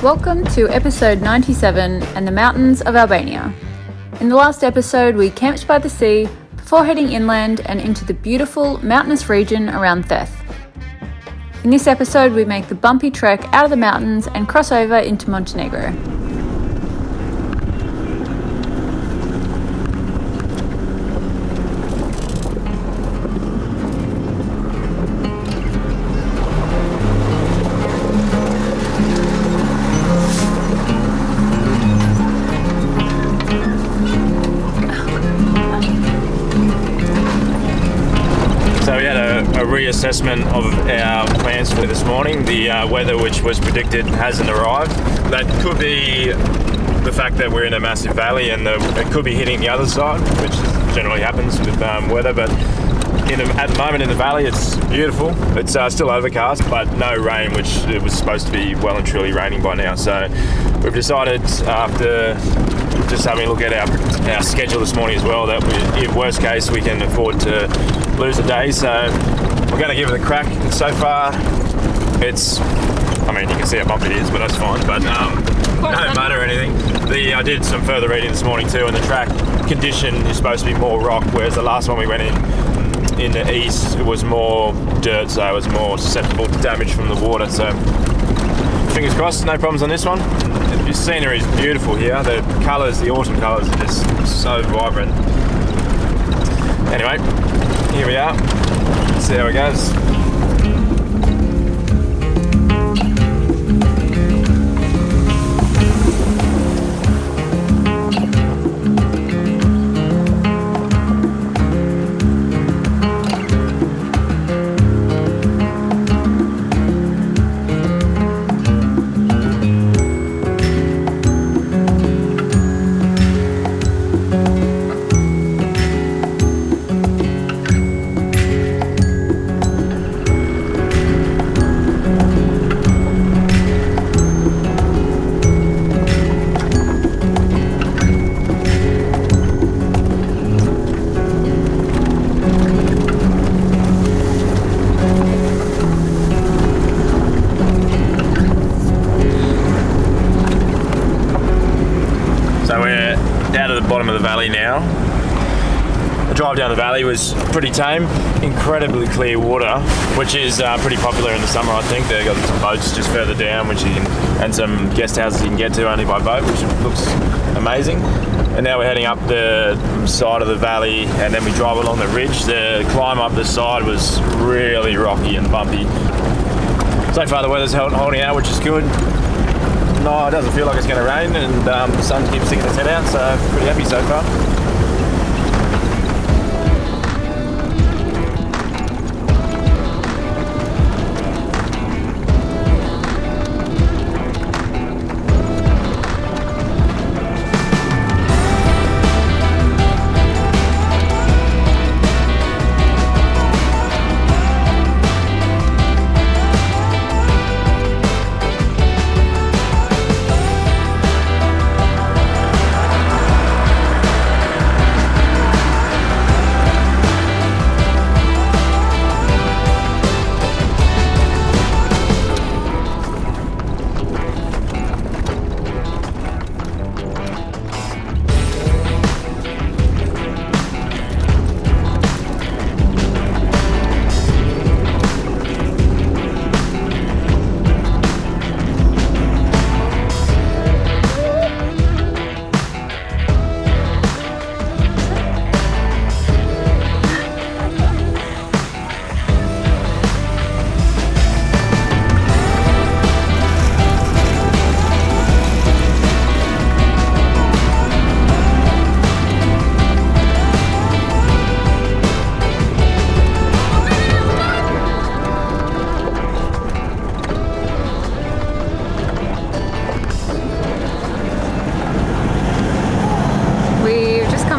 Welcome to episode 97 and the mountains of Albania. In the last episode, we camped by the sea before heading inland and into the beautiful mountainous region around Theth. In this episode, we make the bumpy trek out of the mountains and cross over into Montenegro. Reassessment of our plans for this morning. The weather which was predicted hasn't arrived. That could be the fact that we're in a massive valley and it could be hitting the other side, which generally happens with weather, but at the moment in the valley it's beautiful. It's still overcast but no rain, which it was supposed to be well and truly raining by now. So we've decided, after just having a look at our schedule this morning as well, that in worst case we can afford to lose a day. So we're going to give it a crack. So far, you can see how bumpy it is, but that's fine. But no mud or anything. I did some further reading this morning too, and the track condition is supposed to be more rock, whereas the last one we went in the east, it was more dirt, so it was more susceptible to damage from the water. So fingers crossed, no problems on this one. The scenery is beautiful here. The colours, the autumn colours are just so vibrant. Anyway, here we are. Let's see how it goes. Bottom of the valley now. The drive down the valley was pretty tame, incredibly clear water, which is pretty popular in the summer. I think they've got some boats just further down, and some guest houses you can get to only by boat, which looks amazing. And now we're heading up the side of the valley, and then we drive along the ridge. The climb up the side was really rocky and bumpy. So far the weather's holding out, which is good. No, it doesn't feel like it's going to rain, and the sun keeps sticking its head out, so pretty happy so far.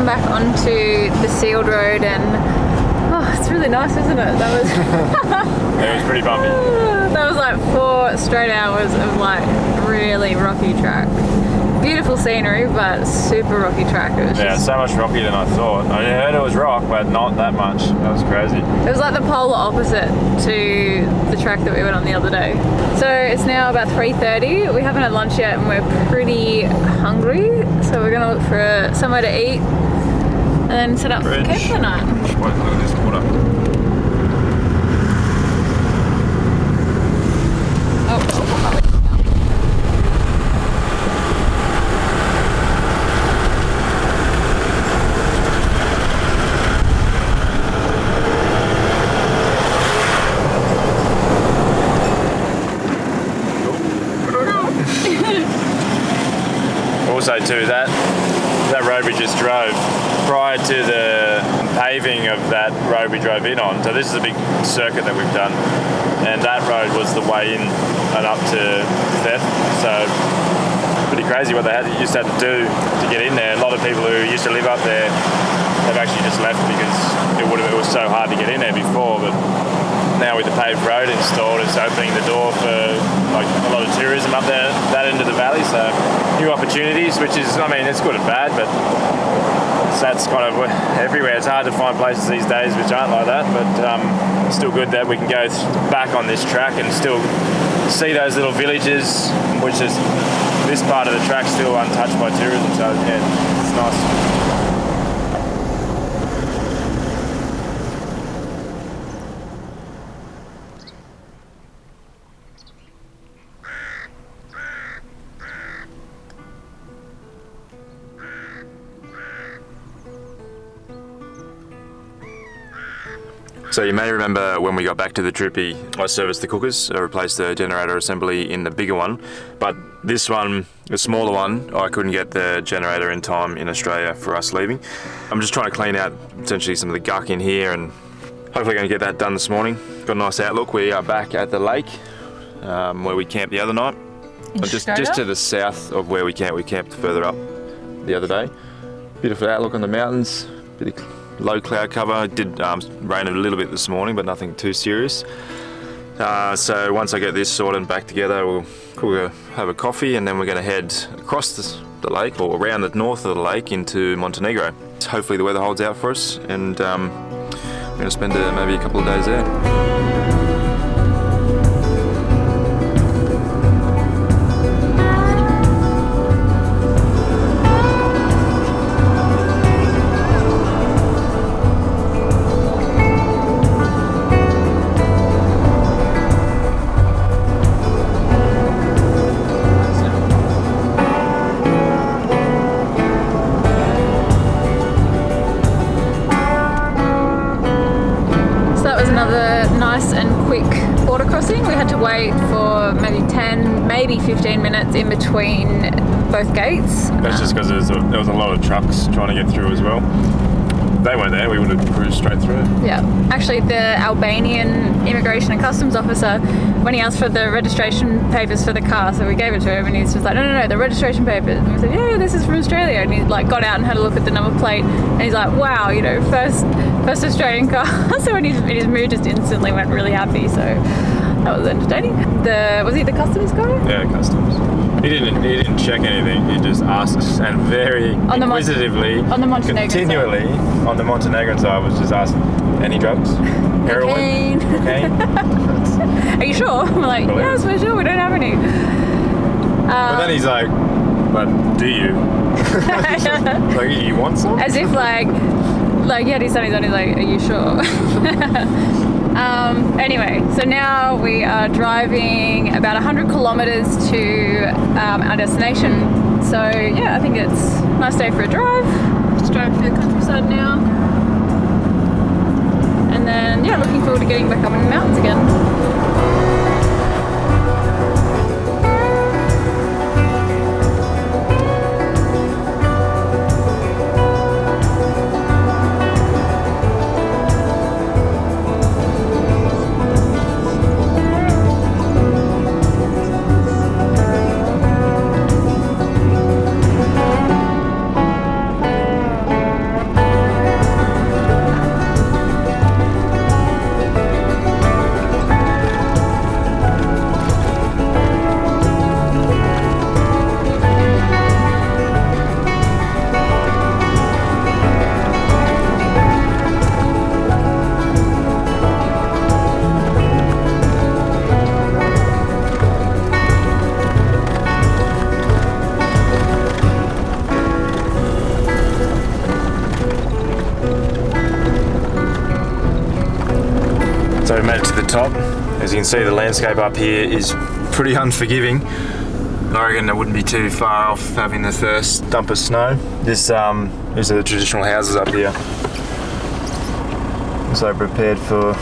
Back onto the sealed road, and it's really nice, isn't it? That was it was pretty bumpy. That was like 4 straight hours of like really rocky track. beautiful scenery, but super rocky track. It was Yeah, just, so much rockier than I thought. I heard it was rock, but not that much. That was crazy. it was like the polar opposite to the track that we went on the other day. So it's now about 3:30. We haven't had lunch yet and we're pretty hungry. So we're gonna look for somewhere to eat and then set up for camp for the night. Wait, look at this water. Also too, that road we just drove, prior to the paving of that road we drove in on, so this is a big circuit that we've done, and that road was the way in and up to Theth, so pretty crazy what they used to have to do to get in there. A lot of people who used to live up there have actually just left because it was so hard to get in there before, but now with the paved road installed, it's opening the door for like a lot of tourism up there, that end of the valley, so new opportunities, which is, I mean, it's good and bad, but that's kind of everywhere. It's hard to find places these days which aren't like that, but it's still good that we can go back on this track and still see those little villages, which is this part of the track still untouched by tourism, so yeah, it's nice. So you may remember when we got back to the Trippy, I serviced the cookers, I replaced the generator assembly in the bigger one, but this one, the smaller one, I couldn't get the generator in time in Australia for us leaving. I'm just trying to clean out essentially some of the guck in here and hopefully going to get that done this morning. Got a nice outlook. We are back at the lake where we camped the other night. Just to the south of where we camped further up the other day. Beautiful outlook on the mountains, bit of low cloud cover. It did rain a little bit this morning, but nothing too serious. So once I get this sorted and back together, we'll have a coffee and then we're going to head across the lake or around the north of the lake into Montenegro. Hopefully the weather holds out for us and we're going to spend maybe a couple of days there. We had to wait for maybe 10, maybe 15 minutes in between both gates. That's just because there was a lot of trucks trying to get through as well. If they weren't there, we would have cruised straight through. Yeah. Actually, the Albanian immigration and customs officer, when he asked for the registration papers for the car, so we gave it to him and he's just like, no, the registration papers. And we said, yeah, this is from Australia. And he like got out and had a look at the number plate and he's like, wow, first Australian car. So in his mood just instantly went really happy. So that was entertaining. Was he the customs guy? Yeah, customs. He didn't check anything. He just asked us, and very inquisitively, on the Montenegro continually side. On the Montenegrin side, was just asking, any drugs? Heroin? Cocaine? Are you sure? I'm like, yes, we're sure. We don't have any. But then he's like, but do you? Like, you want some? As if like yeah, he's on his own. He's like, are you sure? Anyway, so now we are driving about 100 kilometers to our destination. So yeah, I think it's a nice day for a drive. Just driving through the countryside now. And then yeah, looking forward to getting back up in the mountains again. So we made it to the top. As you can see, the landscape up here is pretty unforgiving. I reckon it wouldn't be too far off having the first dump of snow. These are the traditional houses up here. So prepared for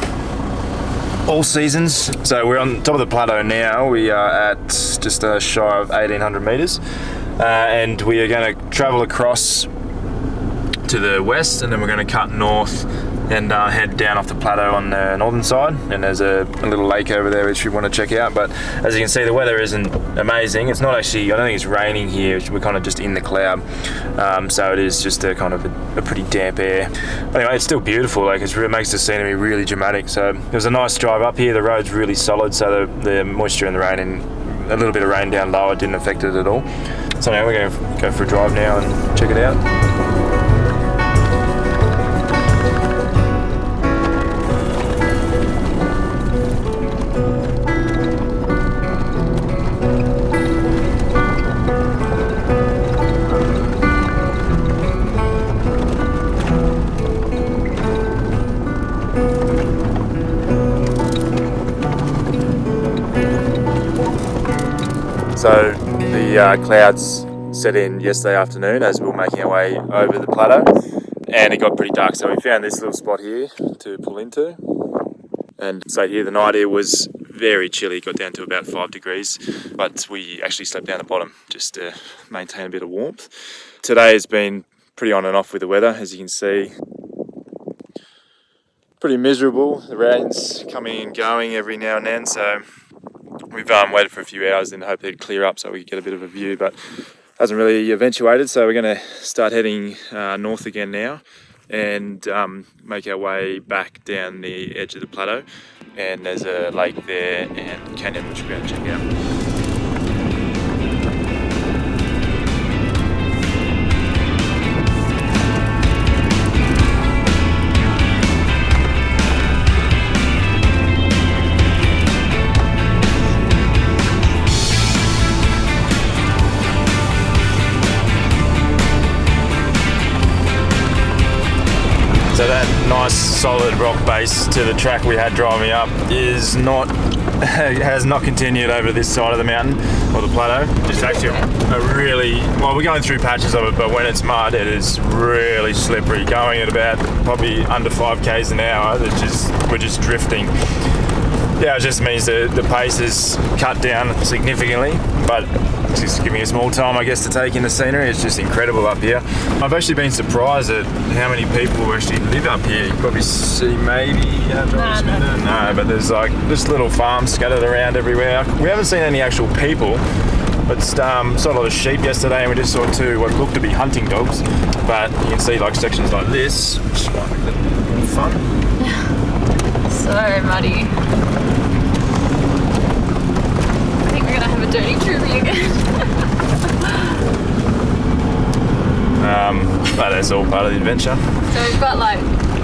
all seasons. So we're on top of the plateau now. We are at just shy of 1,800 metres. And we are going to travel across to the west, and then we're going to cut north and head down off the plateau on the northern side. And there's a little lake over there which we want to check out. But as you can see, the weather isn't amazing. It's not actually, I don't think it's raining here. We're kind of just in the cloud. So it is just a kind of a pretty damp air. Anyway, it's still beautiful. Like, it makes the scenery really dramatic. So it was a nice drive up here. The road's really solid, so the moisture and the rain and a little bit of rain down lower didn't affect it at all. So now we're going to go for a drive now and check it out. So the clouds set in yesterday afternoon as we were making our way over the plateau, and it got pretty dark, so we found this little spot here to pull into. And so here the night air was very chilly, it got down to about 5 degrees, but we actually slept down the bottom just to maintain a bit of warmth. Today has been pretty on and off with the weather, as you can see. Pretty miserable. The rain's coming and going every now and then, so we've waited for a few hours in the hope it'd clear up so we could get a bit of a view, but hasn't really eventuated. So we're going to start heading north again now and make our way back down the edge of the plateau. And there's a lake there and canyon which we're going to check out. So that nice solid rock base to the track we had driving up has not continued over this side of the mountain or the plateau. It's actually we're going through patches of it, but when it's mud, it is really slippery. Going at about probably under 5 k's an hour, we're just drifting. Yeah, it just means the pace is cut down significantly, but it's just giving us more time, I guess, to take in the scenery. It's just incredible up here. I've actually been surprised at how many people actually live up here. You probably see maybe no, but there's like just little farms scattered around everywhere. We haven't seen any actual people, but saw a lot of sheep yesterday, and we just saw 2 what looked to be hunting dogs. But you can see like sections like this, which might make it more fun. So muddy. I think we're gonna have a dirty troopy again. But that's all part of the adventure. So we've got like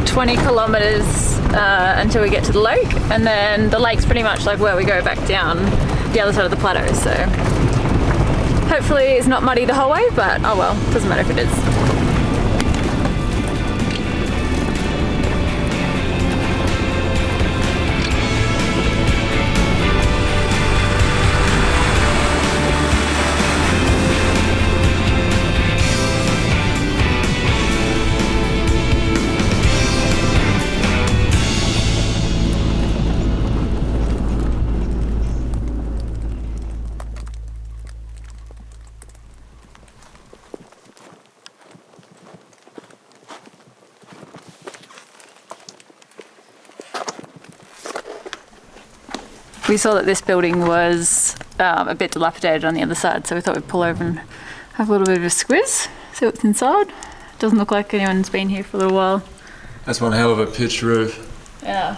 20 kilometers until we get to the lake, and then the lake's pretty much like where we go back down the other side of the plateau. So hopefully it's not muddy the whole way, but oh well, doesn't matter if it is. We saw that this building was a bit dilapidated on the other side, so we thought we'd pull over and have a little bit of a squiz, see what's inside. Doesn't look like anyone's been here for a little while. That's one hell of a pitched roof. Yeah.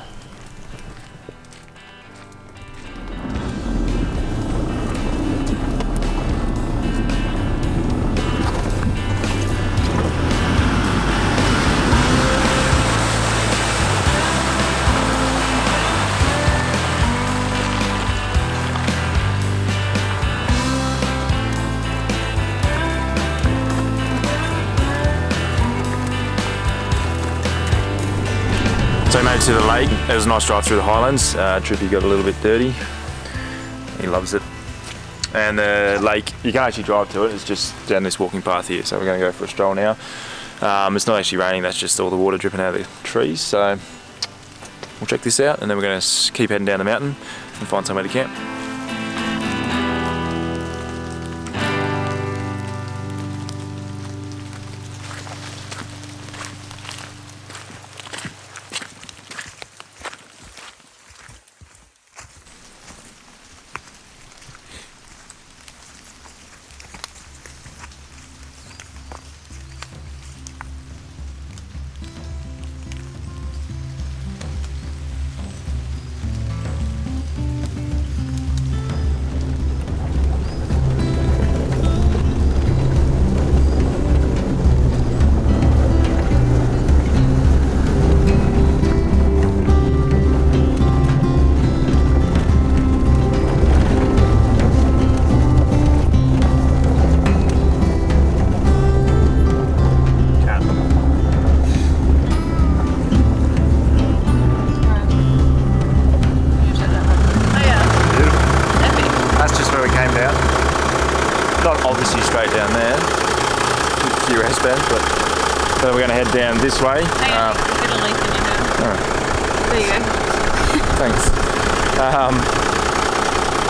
to the lake. It was a nice drive through the highlands. Trippy got a little bit dirty. He loves it. And the lake, you can actually drive to it. It's just down this walking path here. So we're going to go for a stroll now. It's not actually raining. That's just all the water dripping out of the trees. So we'll check this out, and then we're going to keep heading down the mountain and find somewhere to camp. Not obviously straight down there, with a few wristbands, but then we're going to head down this way. Hang on, get a leaf in your hand. Right. There you go. Thanks.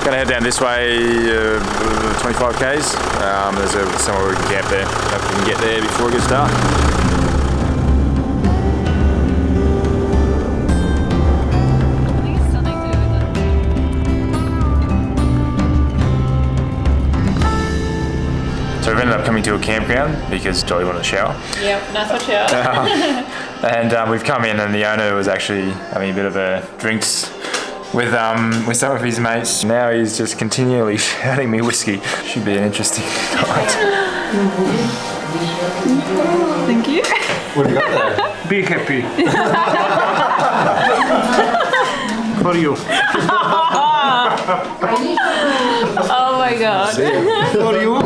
Going to head down this way, 25 k's. There's somewhere we can camp there. Hope we can get there before it gets dark. So we've ended up coming to a campground because Jolly wanted a shower. Yep, nice hot shower. And we've come in, and the owner was actually having a bit of a drinks with some of his mates. Now he's just continually shouting me whiskey. Should be an interesting night. Thank you. What have you got there? Be happy. For you. Oh my god. For you.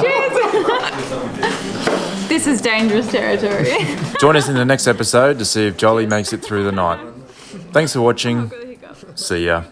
Cheers. This is dangerous territory. Join us in the next episode to see if Jolly makes it through the night. Thanks for watching. See ya.